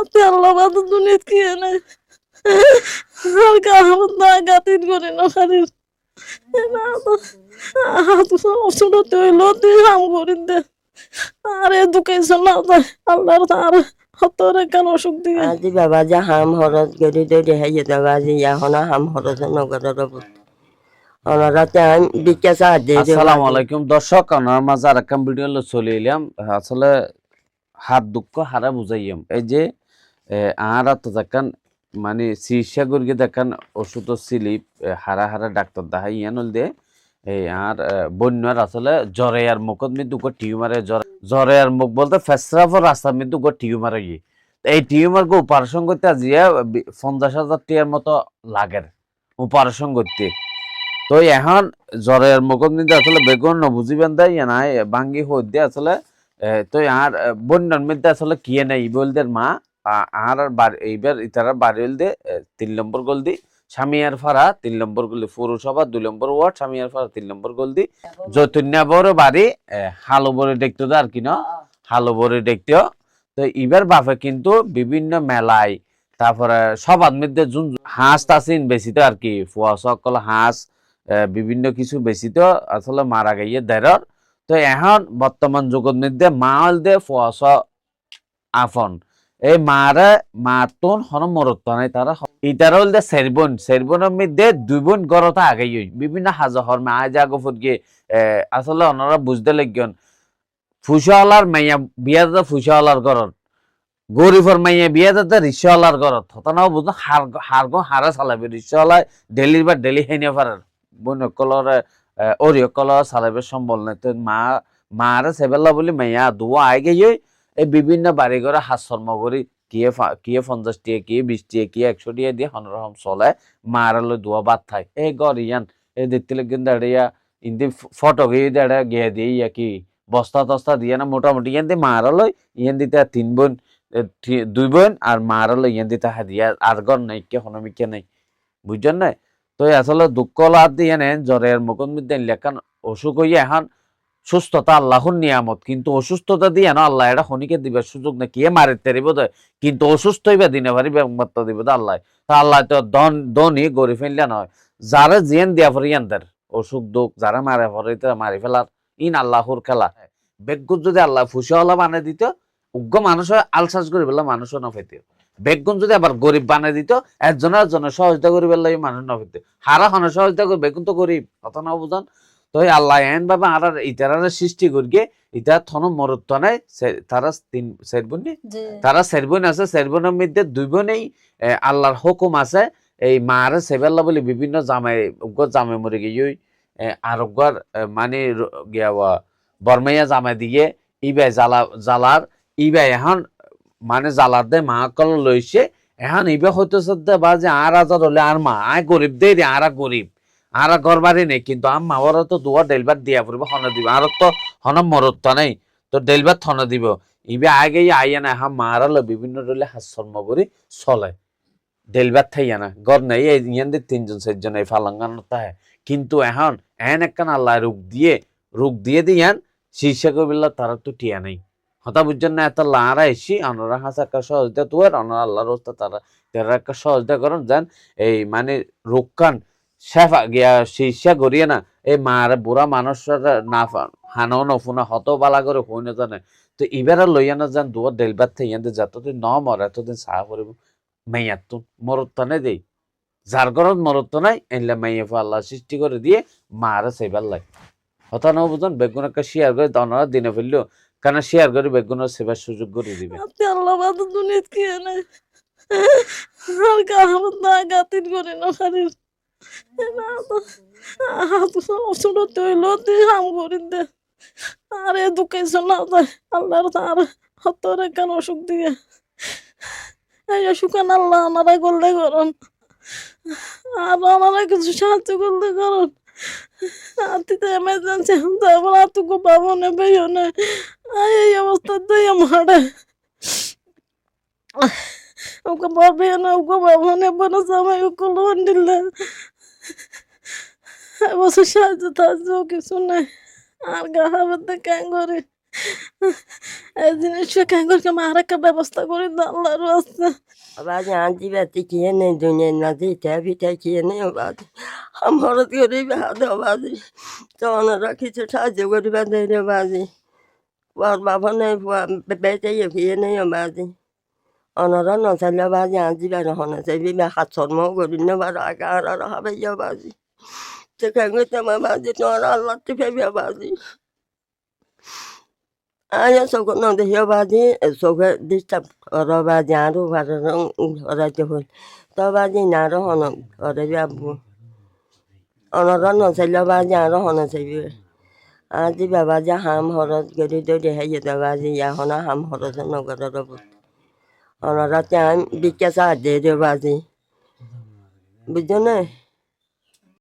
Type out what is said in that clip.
আপনি আল্লাহ বাদ দুনিয়া কি এনে আর কাহামত না গাতিন করে না খালি না তো হাত ছোট তৈল তুই হাম করি দে আরে দুকাইছ না আল্লাহর তার হতরে কেন অসুখ দিয়ে আজি বাবা যে হাম হরত গেলি তো দেখাই যেতে আজি ইয়াহনা হাম হরত নগরের অনারাতে আমি বিকে সাহায্য আসসালামু আলাইকুম দর্শক, আমার মাঝে আর একটা ভিডিও চলে এলাম। আসলে হাত দুঃখ হারা বুঝাইম। এই যে আর তো দেখান মানে চিকিৎসা করিয়ে দেখান ওষুধ স্লিপ হারা হারা ডাক্তার দেখাই ইয়ান দে এই আর বন্যার আসলে জ্বরে আর মুখত মৃত্যু টিউমারে জ্বরে আর মুখ বলতে ফেসরাফর রাস্তা মৃত্যু টিউমার ইয়ে এই টিউমার কে অপারেশন করতে আজিয়া 50,000 টাকার মতো লাগে অপারেশন করতে। তো এখন জ্বরের মুখত নিতে আসলে বেগুন বুঝিবেন দেয় নাই বাঙ্গি হইতে আসলে তো আর বন্যার মধ্যে আসলে কিয়ে নাই বলদের মা আর এইবার ইতারা বাড়ি দে 3 নম্বর গোল দি স্বামীয়ার ফাড়া 3 নম্বর গোল পৌরসভা 2 নম্বর ওয়ার্ড স্বামীয়ার ফাড়া 3 নম্বর গোল দি জৈতন্যা বড় বাড়ি হালো বড় দেখতে আর কি না হালো বড় দেখতেও। তো এবার বাপে কিন্তু বিভিন্ন মেলায় তারপরে সবার মধ্যে যোন হাঁস তাসিন বেশি তো আর কি ফুয়া সকল হাঁস বিভিন্ন কিছু বেশি তো আসলে মারা গাইয়ে দেরর। তো এখন বর্তমান যুগের মধ্যে মাল দে ফুয়াশ আফন এই মারে মাতুন হন মরত নাই তারা ইতারা হল দে সেরবনের মধ্যে 2 বোন গড়তা আগেই বিভিন্ন হাজহর মা জাগো ফুটকে আসলে ওনারা বুঝতে লাগেন ফুসাওয়ালার মাইয়া বিয়া দা ফুসাওয়ালার ঘরত গরিবর মাইয়া বিয়া দা রিক্সাওয়ালার ঘরত হতানাও বুঝো হারা চালাবে রিক্সাওয়ালা ডেলির বা ডেলি হেনে পারার বনকলর অরিয়কলর চালাবে সম্বল নাই। তো মারে সেবেলা বলি মাইয়া দুয়া আই গিয়ে এই বিভিন্ন বাড়ি ঘরে হাত শর্ম করি কিয়ে 50 টিয়া কিয়ে 20 টিয়া কিয়ে 100 টিয়া দিয়ে হনরকম চলে মারালো দুয়া বাদ থাই এই গর ইয়ান এই দেখতে লাগেন দাঁড়িয়া ইন্দি ফটো গিয়ে দাঁড়া গিয়ে দিয়ে ইয়া কি বস্তা টস্তা দিয়ে না মোটামুটি ইয়ান দিয়ে মারালো ইয়ান দিতে 3 বোন 2 বোন আর মারালো ইয়ান দিতে হাদিয়া আর গর নাই কে হনমিকে নাই বুঝছেন না। তো আসলে দুঃখ লাভ দিয়ে নেন জ্বরের মুখন মধ্যে লেখান অসুখ হইয়া এখন সুস্থতা আল্লাহর নিয়ামত কিন্তু অসুস্থতা দিয়ে না আল্লাহ এটা খনিকে দিবার সুযোগ না কে মারে তেরিব কিন্তু অসুস্থ হইবা দিনে ভারি একমাত্র দিব আল্লাহ। তা আল্লাহ তো ধনী গড়ি ফেললে নয় যারা জিয়ান দিয়া ফরি ইয়ানদের অসুখ দুঃখ যারা মারে ফরে মারি ফেলার ইন আল্লাহর খেলা বেগুন যদি আল্লাহ ফুসিওয়ালা বানিয়ে দিত উগ্র মানুষ আলসাস করি বললে মানুষও না পেতে বেগুন যদি আবার গরিব বানিয়ে দিত একজনের সহযোগিতা করি বললে মানুষ না পেতে হারা হনে সহযোগিতা করি বেগুন তো গরিব কথা না বুঝান। তো আল্লাহ এন ভাবে আর ইতারা সৃষ্টি করিয়ে ইটা থন মরত্ব নাই তারা 3 সেরবন তারা সেরবন আছে সেরবনের মধ্যে 2 বোনেই আল্লাহর হুকুম আছে এই মারে সেবেল্লা বলে বিভিন্ন জামাই জামে মরে গিয়ে আরোগ্যর মানে গিয়া বর্মাইয়া জামাই দিয়ে ইবাই জালার ইবাই এখন মানে জালার দে মা কল লইছে এখন ইবা হইতেছে বা যে আর আজাদ হলে আর মা আয় গরিব দে আর গরিব আর ঘর বাড়ি নেই কিন্তু আম্মা ওরা তো দুয়ার ডেলবার দিয়া পড়বে হন দিব আর তো হন মরত নেই তো ডেলবার থন দিব ইবে আগে আইয়া না হা মারালো বিভিন্ন ডলে হাস্যর্ম করি চলে ডেলবার থাইয়া না ঘর নেই এই ইয়ান 3 জন 4 জন এই ফালাঙ্গান তাহে কিন্তু এখন এন একখান আল্লাহ রোগ দিয়ে দিয়ান শীর্ষা কবিল্লা তারা তো টিয়া নেই হতা বুঝছেন না এত লারা এসি অনরা হাসা একটা সহজতা তুয়ার অনরা আল্লাহর রাস্তা তারা একটা সহজতা করেন যান এই মানে রোগকান শেফা গিয়া শীর্ষা করিয়ে না এই মার বুড়া মানুষরা না হানো নফুনা হত বালা করে হই না জানে। তো এবার লইয়া না যান দুয়ার ডেলবার থেকে যতদিন ন মরে এতদিন সাহা করিব মাইয়ার তো মরত্ব নেই দেই যার ঘরত মরত্ব নাই এনলে মাইয়া আল্লাহ সৃষ্টি করে দিয়ে মারে সেবার লাই হতা ন বুঝুন বেগুন একটা শেয়ার করে দনরা দিনে ফেললো কারণ শেয়ার করে বেগুনের সেবার সুযোগ করে দিবে আপনি আল্লাহ বাদ দুনিয়া কি এনে আর কাহামত না গাতিন করে না খালি না তো হাত ছোট তৈল তুই হাম করি দে আরে দুকাইছ না আল্লাহর তার হতরে কেন অসুখ দিয়ে এই অসুখান আল্লাহ ওনারা করলে করুন আর ওনারা কিছু সাহায্য করলে করুন আতিতে এমার্জেন্সি তারপর আতুকো পাবো না বেইও না এই অবস্থা তুই আমারে ওকে পারবে না ওকে পাবো না বনা সময় ওকে লোন দিলে বসে সাহায্য টাহায্য কিছু নাই আর গাহাবাতে কেন করে এই জিনিসটা কেন করে আমার একটা ব্যবস্থা করে দাও আল্লাহর রাস্তা। বাজি আনজি বাতি কিয়ে নেই দুনিয়া না দিতে পিঠা কিয়ে নেই বাজি আম হরত করি বাদ বাজি তো ওনারা কিছু সাহায্য করি বাদে রে বাজি ওর বাবা নেই বেটে কিয়ে নেই বাজি ওনারা নচাইলে বাজি আনজি বেড়ে হনে চাইবি বা হাত শর্ম করি না বা রাগা আর হবে বাজি তো কেন তোমার বাজি তোমার আল্লাহ টিপে বাজি আয়া soko no de yo baji soko disturb oro baji aru barang ora jehul to baji naro hono ora yabu ono rono selo baji aro hono sebi aji babaja ham horo geri do de haye da baji ya hono ham horo no goro robu ono rata bikasa de de baji bujone